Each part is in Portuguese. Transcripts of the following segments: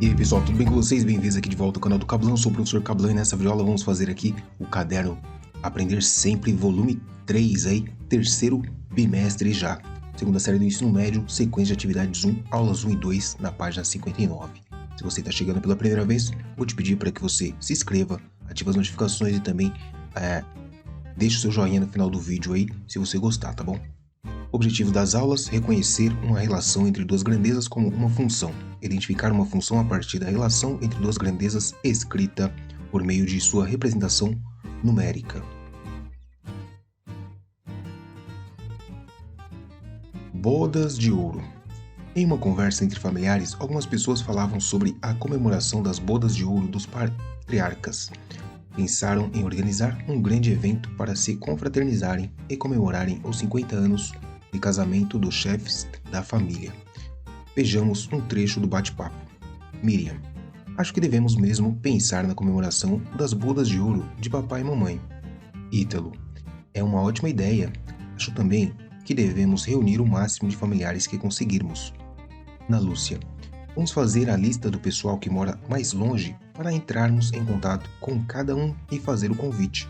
E aí pessoal, tudo bem com vocês? Bem-vindos aqui de volta ao canal do Cablan. Eu sou o professor Cablan e nessa videoaula vamos fazer aqui o caderno Aprender Sempre, volume 3 aí, terceiro bimestre já. Segunda série do ensino médio, sequência de atividades 1, aulas 1 e 2, na página 59. Se você está chegando pela primeira vez, vou te pedir para que você se inscreva, ative as notificações e também deixe o seu joinha no final do vídeo aí, se você gostar, tá bom? Objetivo das aulas: reconhecer uma relação entre duas grandezas como uma função. Identificar uma função a partir da relação entre duas grandezas escrita por meio de sua representação numérica. Bodas de ouro. Em uma conversa entre familiares, algumas pessoas falavam sobre a comemoração das bodas de ouro dos patriarcas. Pensaram em organizar um grande evento para se confraternizarem e comemorarem os 50 anos de casamento dos chefes da família. Vejamos um trecho do bate-papo. Miriam: acho que devemos mesmo pensar na comemoração das bodas de ouro de papai e mamãe. Ítalo: é uma ótima ideia. Acho também que devemos reunir o máximo de familiares que conseguirmos. Ana Lúcia: vamos fazer a lista do pessoal que mora mais longe para entrarmos em contato com cada um e fazer o convite.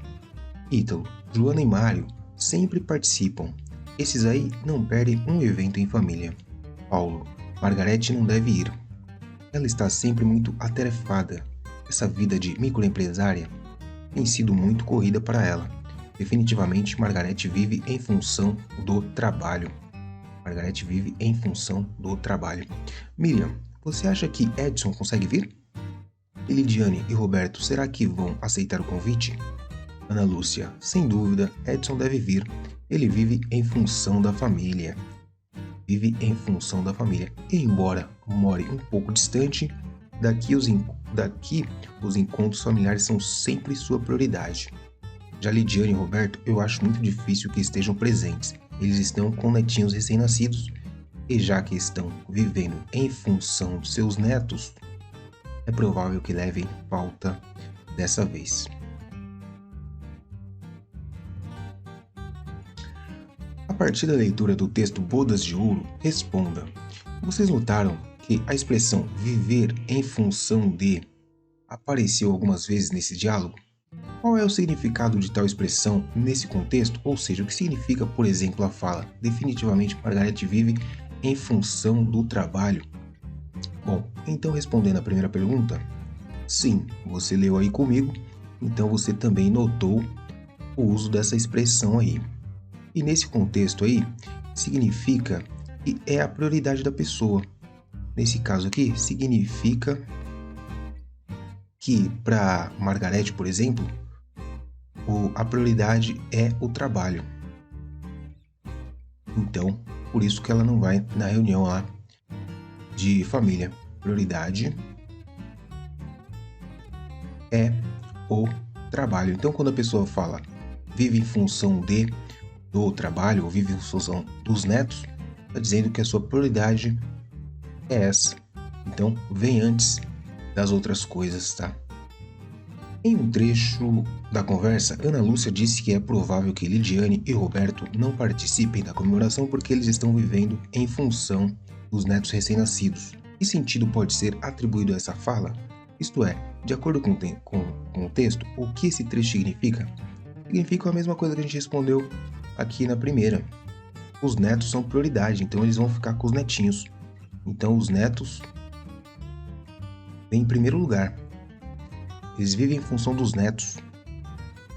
Ítalo: Joana e Mário sempre participam. Esses aí não perdem um evento em família. Paulo: Margarete não deve ir. Ela está sempre muito atarefada. Essa vida de microempresária tem sido muito corrida para ela. Definitivamente, Margarete vive em função do trabalho. Margarete vive em função do trabalho. Miriam: você acha que Edson consegue vir? E Lidiane e Roberto, será que vão aceitar o convite? Ana Lúcia: sem dúvida, Edson deve vir. Ele vive em função da família. Vive em função da família. E embora more um pouco distante, daqui os encontros familiares são sempre sua prioridade. Já Lidiane e Roberto, eu acho muito difícil que estejam presentes. Eles estão com netinhos recém-nascidos e já que estão vivendo em função de seus netos, é provável que levem pauta dessa vez. A partir da leitura do texto Bodas de Ouro, responda: vocês notaram que a expressão viver em função de apareceu algumas vezes nesse diálogo? Qual é o significado de tal expressão nesse contexto? Ou seja, o que significa, por exemplo, a fala definitivamente Margarete vive em função do trabalho? Bom, então respondendo a primeira pergunta, sim, você leu aí comigo, então você também notou o uso dessa expressão aí. E nesse contexto aí, significa que é a prioridade da pessoa. Nesse caso aqui, significa que para Margarete, por exemplo, a prioridade é o trabalho. Então, por isso que ela não vai na reunião lá de família. Prioridade é o trabalho. Então, quando a pessoa fala vive em função do trabalho ou vive em função dos netos, está dizendo que a sua prioridade é essa. Então, vem antes das outras coisas, tá? Em um trecho da conversa, Ana Lúcia disse que é provável que Lidiane e Roberto não participem da comemoração porque eles estão vivendo em função dos netos recém-nascidos. Que sentido pode ser atribuído a essa fala? Isto é, de acordo com o texto, o que esse trecho significa? Significa a mesma coisa que a gente respondeu aqui na primeira. Os netos são prioridade, então eles vão ficar com os netinhos. Então os netos vêm em primeiro lugar. Eles vivem em função dos netos.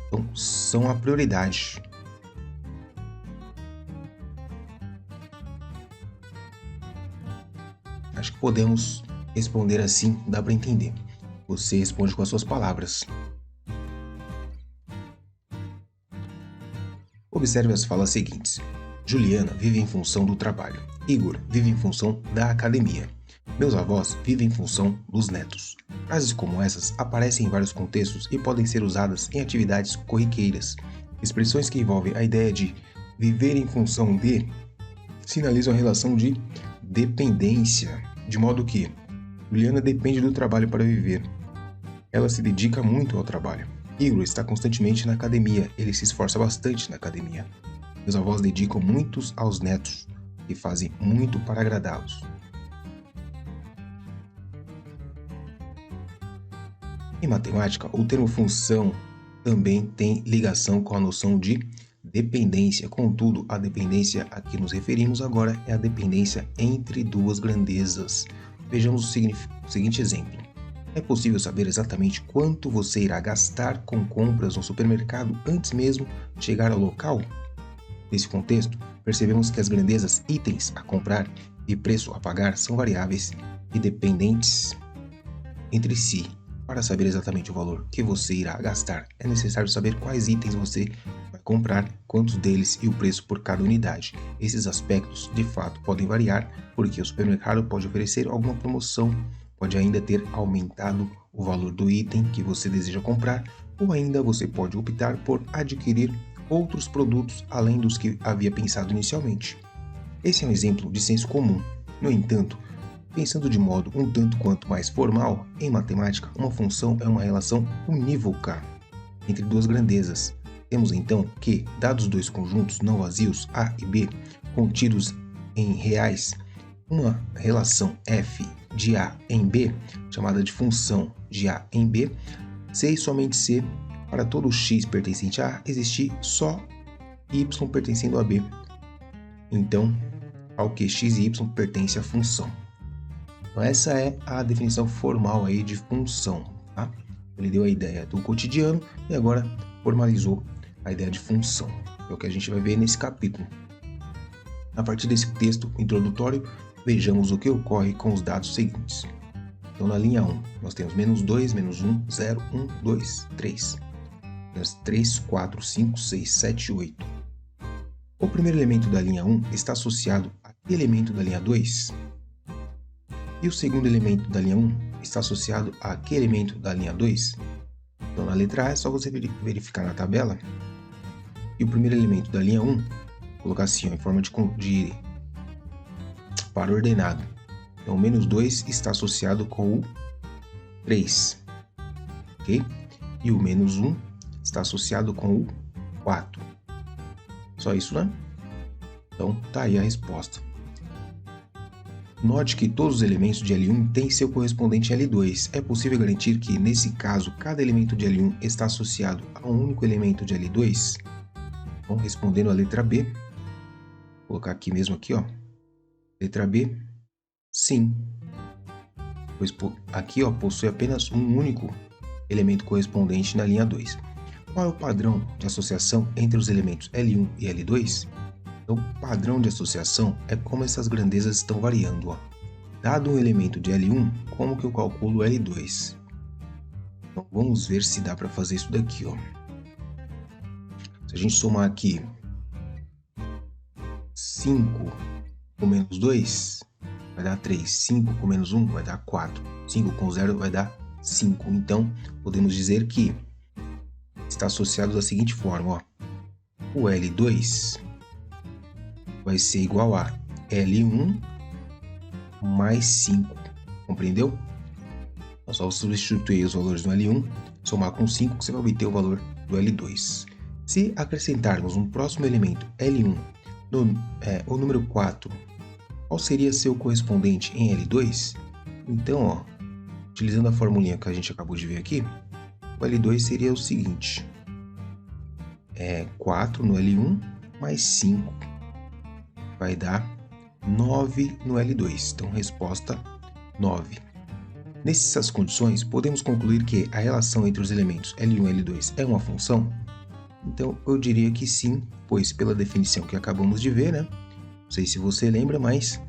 Então são a prioridade. Acho que podemos responder assim, dá para entender. Você responde com as suas palavras. Observe as falas seguintes. Juliana vive em função do trabalho. Igor vive em função da academia. Meus avós vivem em função dos netos. Frases como essas aparecem em vários contextos e podem ser usadas em atividades corriqueiras. Expressões que envolvem a ideia de viver em função de sinalizam a relação de dependência, de modo que Juliana depende do trabalho para viver. Ela se dedica muito ao trabalho. Igor está constantemente na academia, ele se esforça bastante na academia. Meus avós dedicam muitos aos netos e fazem muito para agradá-los. Em matemática, o termo função também tem ligação com a noção de dependência. Contudo, a dependência a que nos referimos agora é a dependência entre duas grandezas. Vejamos o seguinte exemplo. É possível saber exatamente quanto você irá gastar com compras no supermercado antes mesmo de chegar ao local? Nesse contexto, percebemos que as grandezas itens a comprar e preço a pagar são variáveis e dependentes entre si. Para saber exatamente o valor que você irá gastar, é necessário saber quais itens você vai comprar, quantos deles e o preço por cada unidade. Esses aspectos, de fato, podem variar, porque o supermercado pode oferecer alguma promoção, pode ainda ter aumentado o valor do item que você deseja comprar, ou ainda você pode optar por adquirir outros produtos além dos que havia pensado inicialmente. Esse é um exemplo de senso comum. No entanto, pensando de modo um tanto quanto mais formal, em matemática, uma função é uma relação unívoca entre duas grandezas. Temos então que, dados dois conjuntos não vazios A e B, contidos em reais, uma relação f de A em B, chamada de função de A em B, se e somente se, para todo x pertencente a A, existir só y pertencendo a B. Então, ao que x e y pertence à função. Então, essa é a definição formal aí de função, tá? Ele deu a ideia do cotidiano e agora formalizou a ideia de função. É o que a gente vai ver nesse capítulo. A partir desse texto introdutório, vejamos o que ocorre com os dados seguintes. Então, na linha 1, nós temos menos 2, menos 1, 0, 1, 2, 3. Temos 3, 4, 5, 6, 7, 8. O primeiro elemento da linha 1 está associado a que elemento da linha 2? E o segundo elemento da linha 1 está associado a que elemento da linha 2? Então, na letra A é só você verificar na tabela. E o primeiro elemento da linha 1, vou colocar assim, ó, em forma de par ordenado. Então, o menos 2 está associado com o 3. Ok? E o menos 1 está associado com o 4. Só isso, né? Então, tá aí a resposta. Note que todos os elementos de L1 têm seu correspondente L2. É possível garantir que, nesse caso, cada elemento de L1 está associado a um único elemento de L2? Então, respondendo a letra B, vou colocar aqui mesmo aqui, ó. Letra B, sim. Pois aqui, ó, possui apenas um único elemento correspondente na linha 2. Qual é o padrão de associação entre os elementos L1 e L2? Então, o padrão de associação é como essas grandezas estão variando. Ó. Dado um elemento de L1, como que eu calculo L2? Então, vamos ver se dá para fazer isso daqui. Ó. Se a gente somar aqui 5 com menos 2, vai dar 3. 5 com menos 1 vai dar 4. 5 com 0 vai dar 5. Então, podemos dizer que está associado da seguinte forma. Ó. O L2 vai ser igual a L1 mais 5, compreendeu? É só substituir os valores do L1, somar com 5, que você vai obter o valor do L2. Se acrescentarmos um próximo elemento, L1, o número 4, qual seria seu correspondente em L2? Então, ó, utilizando a formulinha que a gente acabou de ver aqui, o L2 seria o seguinte, 4 no L1 mais 5. Vai dar 9 no L2. Então, resposta 9. Nessas condições, podemos concluir que a relação entre os elementos L1 e L2 é uma função? Então, eu diria que sim, pois pela definição que acabamos de ver, né? Não sei se você lembra, mas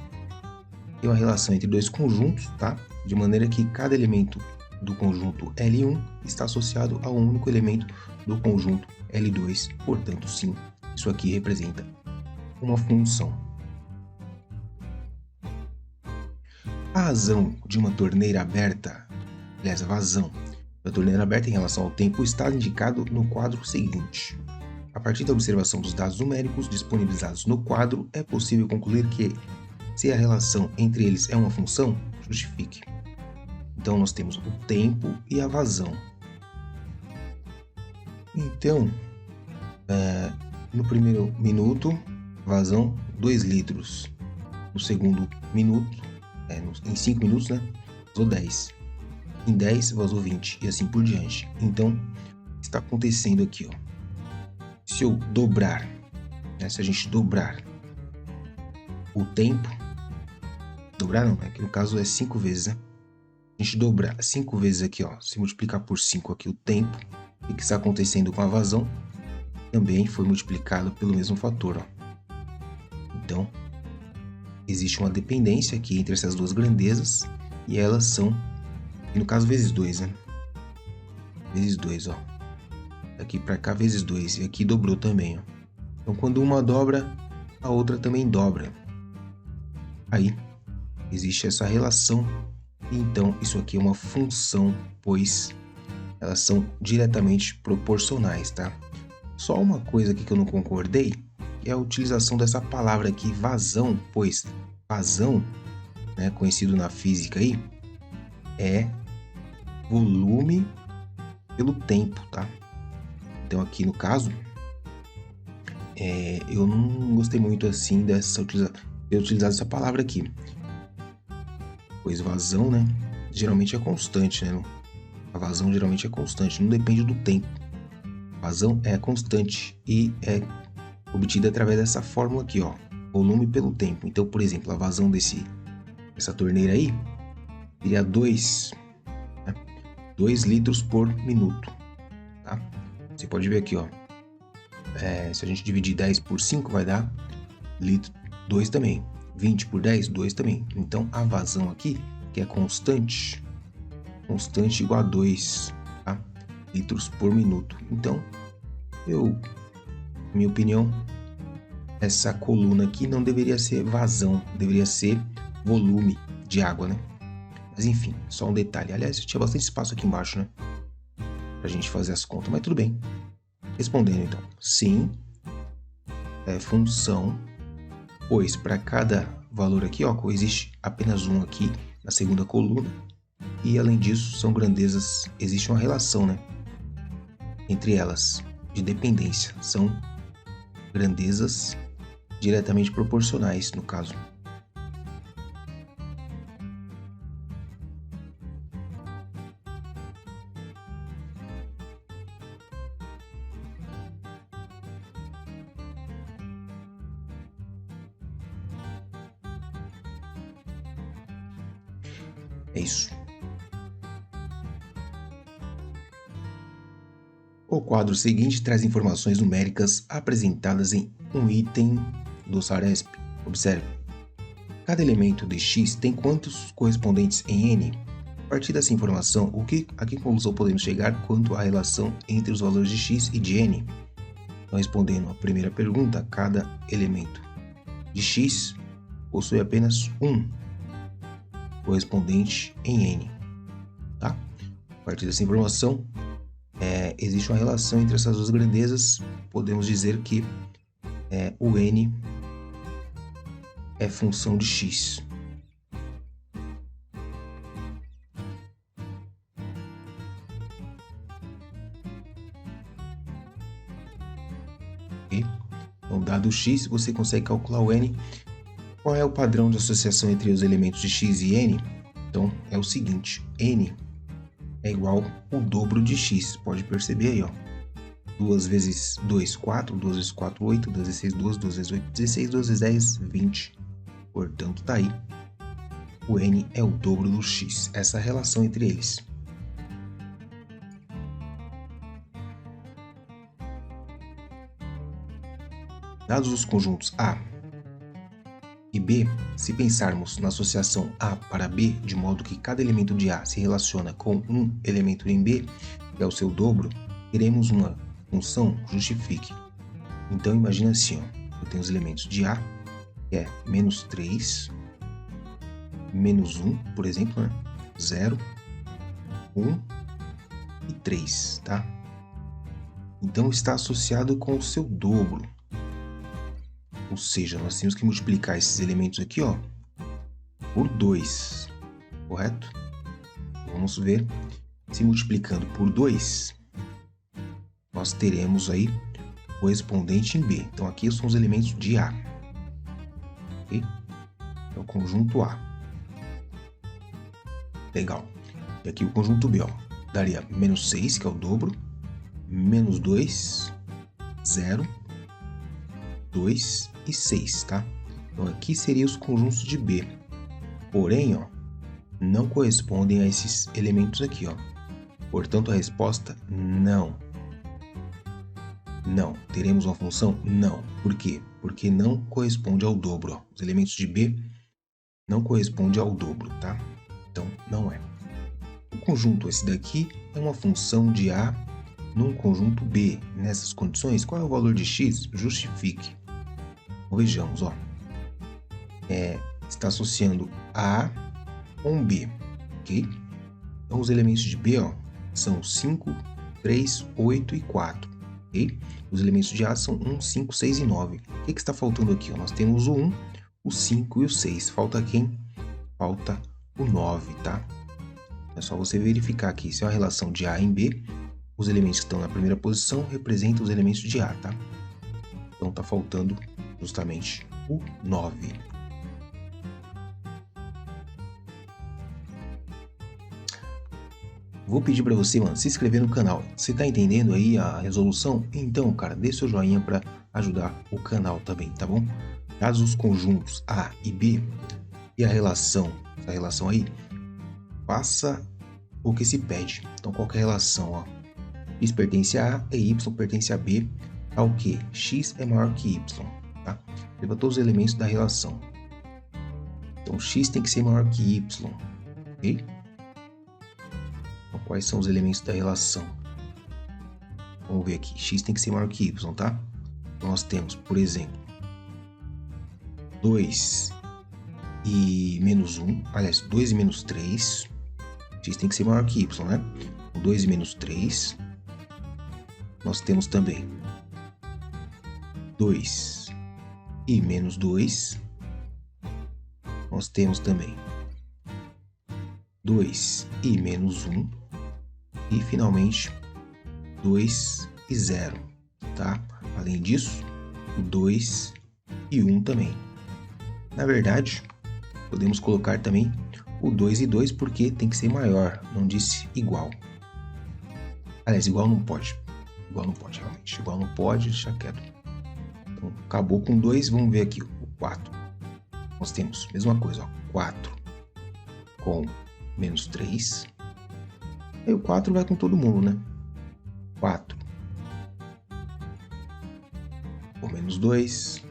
tem uma relação entre dois conjuntos, tá? De maneira que cada elemento do conjunto L1 está associado a um único elemento do conjunto L2. Portanto, sim, isso aqui representa uma função. A razão de uma torneira aberta, aliás, a vazão da torneira aberta em relação ao tempo está indicado no quadro seguinte. A partir da observação dos dados numéricos disponibilizados no quadro, é possível concluir que, se a relação entre eles é uma função, justifique. Então, nós temos o tempo e a vazão. Então, no primeiro minuto, vazão 2 litros. No segundo minuto, em 5 minutos, né? Usou 10. em 10 vazou 20 e assim por diante. Então, o que está acontecendo aqui, ó? Se eu dobrar, né? Se a gente dobrar o tempo, dobrar não, né? Que no caso é 5 vezes, né? A gente dobrar 5 vezes aqui, ó, se multiplicar por 5 aqui o tempo, o que está acontecendo com a vazão também foi multiplicado pelo mesmo fator, ó. Então, existe uma dependência aqui entre essas duas grandezas e elas são, no caso, vezes 2, né? Vezes 2, ó. Daqui para cá, vezes 2. E aqui dobrou também, ó. Então, quando uma dobra, a outra também dobra. Aí, existe essa relação. Então, isso aqui é uma função, pois elas são diretamente proporcionais, tá? Só uma coisa aqui que eu não concordei é a utilização dessa palavra aqui, vazão, pois vazão, né, conhecido na física aí, é volume pelo tempo, tá? Então aqui no caso, eu não gostei muito assim de eu utilizar essa palavra aqui, pois vazão, né, geralmente é constante, né? A vazão geralmente é constante, não depende do tempo. A vazão é constante e é obtida através dessa fórmula aqui, ó, volume pelo tempo. Então, por exemplo, a vazão dessa torneira aí seria 2 litros por minuto, tá? Você pode ver aqui, ó, se a gente dividir 10 por 5 vai dar 2 também, 20 por 10, 2 também. Então, a vazão aqui, que é constante igual a 2, tá? Litros por minuto. Então, minha opinião, essa coluna aqui não deveria ser vazão, deveria ser volume de água, né? Mas enfim, só um detalhe. Aliás, tinha bastante espaço aqui embaixo, né? Pra gente fazer as contas, mas tudo bem. Respondendo então, sim, é função, pois para cada valor aqui, ó, existe apenas um aqui na segunda coluna. E além disso, são grandezas, existe uma relação, né, entre elas, de dependência. São grandezas diretamente proporcionais, no caso. É isso. O quadro seguinte traz informações numéricas apresentadas em um item do SARESP. Observe. Cada elemento de X tem quantos correspondentes em N? A partir dessa informação, a que conclusão podemos chegar quanto à relação entre os valores de X e de N? Então, respondendo à primeira pergunta, cada elemento de X possui apenas um correspondente em N. Tá? A partir dessa informação, existe uma relação entre essas duas grandezas. Podemos dizer que o N é função de X. Okay? Então, dado X, você consegue calcular o N. Qual é o padrão de associação entre os elementos de X e N? Então, é o seguinte, N é igual ao dobro de X. Pode perceber aí, ó. 2 vezes 2, 4. 2 vezes 4, 8. 2 vezes 6, 12. 2 vezes 8, 16. 2 vezes 10, 20. Portanto, tá aí. O N é o dobro do X. Essa relação entre eles. Dados os conjuntos A e B, se pensarmos na associação A para B, de modo que cada elemento de A se relaciona com um elemento em B, que é o seu dobro, teremos uma função justifique. Então, imagina assim, ó, eu tenho os elementos de A, que é menos 3, menos 1, por exemplo, né? 0, 1 e 3, tá? Então, está associado com o seu dobro. Ou seja, nós temos que multiplicar esses elementos aqui, ó, por 2, correto? Vamos ver, se multiplicando por 2, nós teremos aí o correspondente em B. Então, aqui são os elementos de A. Okay? É o conjunto A. Legal. E aqui o conjunto B, ó, daria menos 6, que é o dobro, menos 2, 0, 2 e 6, tá? Então aqui seriam os conjuntos de B. Porém, ó, não correspondem a esses elementos aqui, ó. Portanto, a resposta não. Não. Teremos uma função? Não. Por quê? Porque não corresponde ao dobro, ó. Os elementos de B não correspondem ao dobro, tá? Então, não é. O conjunto esse daqui é uma função de A num conjunto B. Nessas condições, qual é o valor de x? Justifique. Então, vejamos, ó. Está associando A com B, ok? Então, os elementos de B, ó, são 5, 3, 8 e 4, ok? Os elementos de A são 1, 5, 6 e 9. O que está faltando aqui? Ó? Nós temos o 1, o 5 e o 6. Falta quem? Falta o 9, tá? É só você verificar aqui. Se é uma relação de A em B, os elementos que estão na primeira posição representam os elementos de A, tá? Então, está faltando justamente o 9. Vou pedir para você, mano, se inscrever no canal. Você tá entendendo aí a resolução? Então, cara, dê seu joinha para ajudar o canal também, tá bom? Caso os conjuntos A e B e essa relação aí, faça o que se pede. Então, qual que é a relação, ó? X pertence a A e Y pertence a B, tá o quê? X é maior que Y, tá? Leva todos os elementos da relação. Então, X tem que ser maior que Y, ok? Então, quais são os elementos da relação? Vamos ver aqui. X tem que ser maior que Y, tá? Então, nós temos, por exemplo, 2 e menos 1. Aliás, 2 e menos 3. X tem que ser maior que Y, né? 2 e menos 3. Nós temos também 2 e menos 2. Nós temos também 2 e menos 1. E, finalmente, 2 e 0, tá? Além disso, o 2 e 1 também. Na verdade, podemos colocar também o 2 e 2 porque tem que ser maior, não disse igual. Aliás, igual não pode. Igual não pode, realmente. Igual não pode, deixa quieto. Então, acabou com 2, vamos ver aqui o 4. Nós temos a mesma coisa, ó, 4 com menos 3. Aí o 4 vai com todo mundo, né? 4 com menos 2.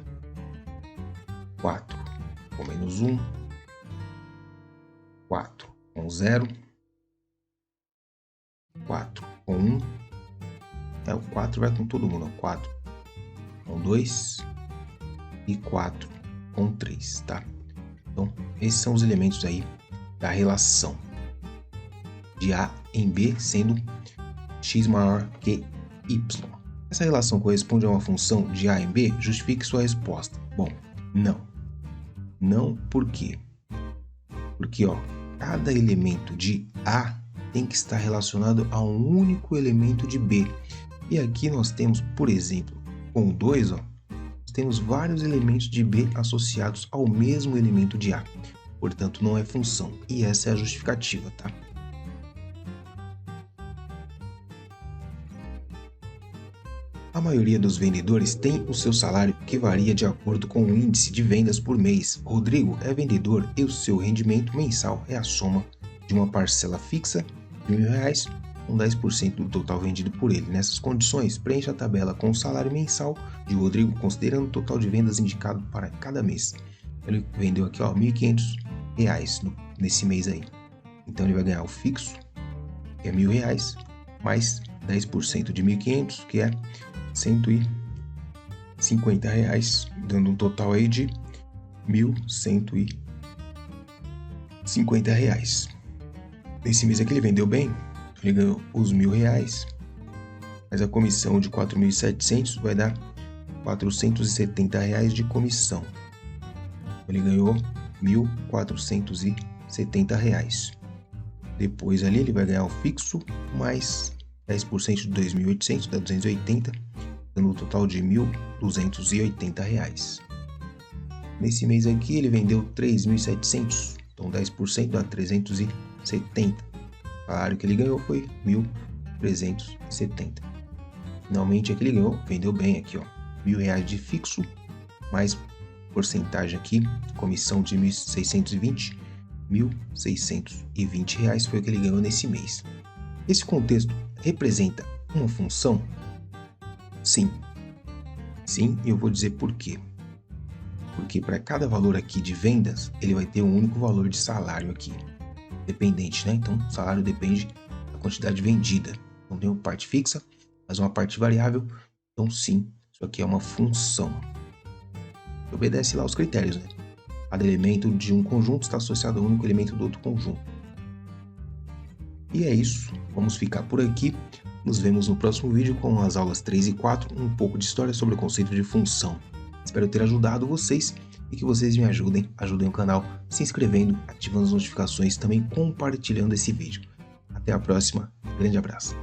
4 com menos 1. 4 com 0. 4 com 1. O 4 vai com todo mundo. Ó. 4 com 2. E 4 com 3, tá? Então, esses são os elementos aí da relação de A em B, sendo x maior que y. Essa relação corresponde a uma função de A em B? Justifique sua resposta. Bom, não. Não por quê? Porque, ó, cada elemento de A tem que estar relacionado a um único elemento de B. E aqui nós temos, por exemplo, com 2, ó, nós temos vários elementos de B associados ao mesmo elemento de A. Portanto, não é função. E essa é a justificativa, tá? A maioria dos vendedores tem o seu salário que varia de acordo com o índice de vendas por mês. Rodrigo é vendedor e o seu rendimento mensal é a soma de uma parcela fixa de R$1.000 com 10% do total vendido por ele. Nessas condições, preencha a tabela com o salário mensal de Rodrigo, considerando o total de vendas indicado para cada mês. Ele vendeu aqui, ó, R$1.500 nesse mês aí. Então ele vai ganhar o fixo, que é R$1.000, mais 10% de 1.500, que é R$150, dando um total aí de R$1.150. Nesse mês aqui ele vendeu bem, ele ganhou os R$1.000, mas a comissão de 4.700 vai dar R$470 de comissão. Ele ganhou R$1.470. Depois ali ele vai ganhar o fixo mais 10% de 2.800, dá 280, dando um total de R$1.280. Nesse mês aqui ele vendeu 3.700, então 10% dá 370. salário que ele ganhou foi 1.370. Finalmente aqui ele ganhou, vendeu bem aqui, ó, R$ 1.000 de fixo, mais porcentagem aqui, comissão de 1.620, R$ 1.620 foi o que ele ganhou nesse mês. Esse contexto representa uma função? Sim. Sim, e eu vou dizer por quê. Porque para cada valor aqui de vendas, ele vai ter um único valor de salário aqui, dependente, né? Então, o salário depende da quantidade vendida. Não tem uma parte fixa, mas uma parte variável. Então, sim, isso aqui é uma função. Obedece lá os critérios, né? Cada elemento de um conjunto está associado a um único elemento do outro conjunto. E é isso. Vamos ficar por aqui. Nos vemos no próximo vídeo com as aulas 3 e 4, um pouco de história sobre o conceito de função. Espero ter ajudado vocês e que vocês me ajudem o canal se inscrevendo, ativando as notificações, também compartilhando esse vídeo. Até a próxima, grande abraço.